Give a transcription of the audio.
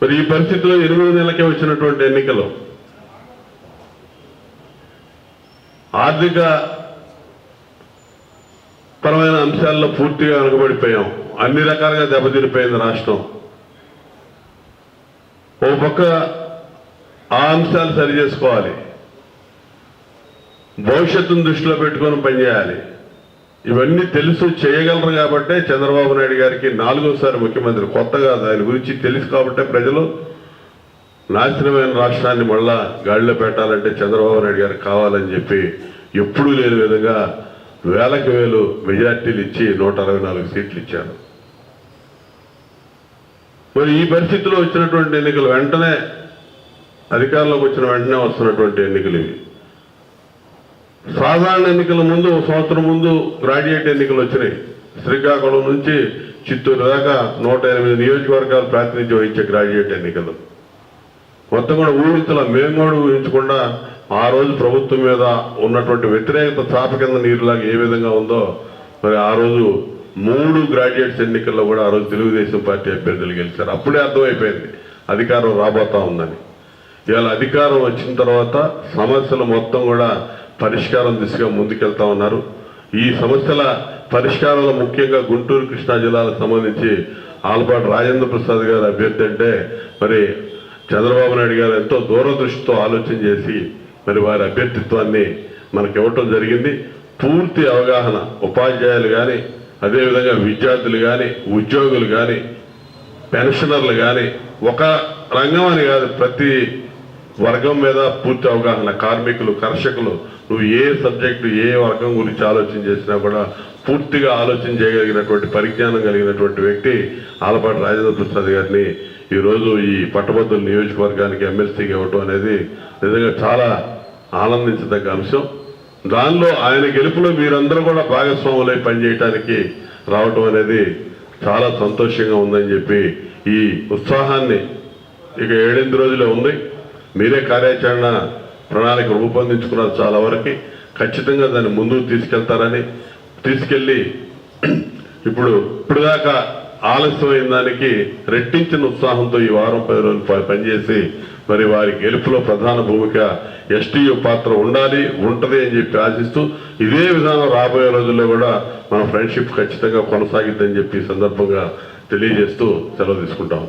మరి ఈ పరిస్థితిలో 8 నెలలకే వచ్చినటువంటి ఎన్నికలు ఆర్థిక పరమైన అంశాల్లో పూర్తిగా వెనుకబడిపోయాం. అన్ని రకాలుగా దెబ్బతినిపోయింది రాష్ట్రం. ఓ పక్క ఆ అంశాలు సరి చేసుకోవాలి, భవిష్యత్తును దృష్టిలో పెట్టుకొని పనిచేయాలి. ఇవన్నీ తెలుసు చేయగలరు కాబట్టే చంద్రబాబు నాయుడు గారికి 4వ ముఖ్యమంత్రి, కొత్తగా దాని గురించి తెలుసు కాబట్టే ప్రజలు నాశనమైన రాష్ట్రాన్ని మళ్ళా గాడిలో పెట్టాలంటే చంద్రబాబు నాయుడు గారికి కావాలని చెప్పి ఎప్పుడూ లేని విధంగా వేలకు వేలు మెజార్టీలు ఇచ్చి 164 సీట్లు ఇచ్చారు. మరి ఈ పరిస్థితిలో వచ్చినటువంటి ఎన్నికలు వెంటనే అధికారంలోకి వచ్చిన వెంటనే వస్తున్నటువంటి ఎన్నికలు ఇవి. సాధారణ ఎన్నికల ముందు, సంవత్సరం ముందు గ్రాడ్యుయేట్ ఎన్నికలు వచ్చినాయి. శ్రీకాకుళం నుంచి చిత్తూరు దాకా 108 నియోజకవర్గాలు ప్రాతినిధ్యం వహించే గ్రాడ్యుయేట్ ఎన్నికలు మొత్తం కూడా ఊహించాల. మేము కూడా ఊహించకుండా ఆ రోజు ప్రభుత్వం మీద ఉన్నటువంటి వ్యతిరేకత చాప కింద నీరులాగా ఏ విధంగా ఉందో మరి ఆ రోజు 3 గ్రాడ్యుయేట్స్ ఎన్నికల్లో కూడా ఆ రోజు తెలుగుదేశం పార్టీ అభ్యర్థులు గెలిచారు. అప్పుడే అర్థమైపోయింది అధికారం రాబోతా ఉందని. ఇవాళ అధికారం వచ్చిన తర్వాత సమస్యలు మొత్తం కూడా పరిష్కారం దిశగా ముందుకెళ్తా ఉన్నారు. ఈ సమస్యల పరిష్కారంలో ముఖ్యంగా గుంటూరు కృష్ణా జిల్లాలకు సంబంధించి ఆలపాటి రాజేంద్ర ప్రసాద్ గారు అభ్యర్థి అంటే మరి చంద్రబాబు నాయుడు గారు ఎంతో దూరదృష్టితో ఆలోచన చేసి మరి వారి అభ్యర్థిత్వాన్ని మనకి ఇవ్వటం జరిగింది. పూర్తి అవగాహన ఉపాధ్యాయులు కానీ, అదేవిధంగా విద్యార్థులు కానీ, ఉద్యోగులు కానీ, పెన్షనర్లు కానీ, ఒక రంగం అని కాదు ప్రతి వర్గం మీద పూర్తి అవగాహన, కార్మికులు, కర్షకులు, నువ్వు ఏ సబ్జెక్టు ఏ వర్గం గురించి ఆలోచన చేసినా కూడా పూర్తిగా ఆలోచన చేయగలిగినటువంటి పరిజ్ఞానం కలిగినటువంటి వ్యక్తి ఆలపాటి రాజేంద్ర ప్రసాద్ గారిని ఈరోజు ఈ పట్టభద్రుల నియోజకవర్గానికి ఎమ్మెల్సీగా ఇవ్వటం అనేది నిజంగా చాలా ఆనందించదగ్గ అంశం. దానిలో ఆయన గెలుపులో మీరందరూ కూడా భాగస్వాములై పనిచేయటానికి రావటం అనేది చాలా సంతోషంగా ఉందని చెప్పి ఈ ఉత్సాహాన్ని ఇక 7-8 రోజులే ఉంది. మీరే కార్యాచరణ ప్రణాళిక రూపొందించుకున్నారు చాలా వరకు. ఖచ్చితంగా దాన్ని ముందుకు తీసుకెళ్ళి ఇప్పుడు దాకా ఆలస్యమైన దానికి రెట్టించిన ఉత్సాహంతో ఈ వారం 10 రోజులు పనిచేసి మరి వారి గెలుపులో ప్రధాన భూమిక ఎస్టీయూ పాత్ర ఉంటది అని చెప్పి ఆశిస్తూ ఇదే విధానం రాబోయే రోజుల్లో కూడా మన ఫ్రెండ్షిప్ ఖచ్చితంగా కొనసాగిద్దని చెప్పి సందర్భంగా తెలియజేస్తూ సెలవు తీసుకుంటాం.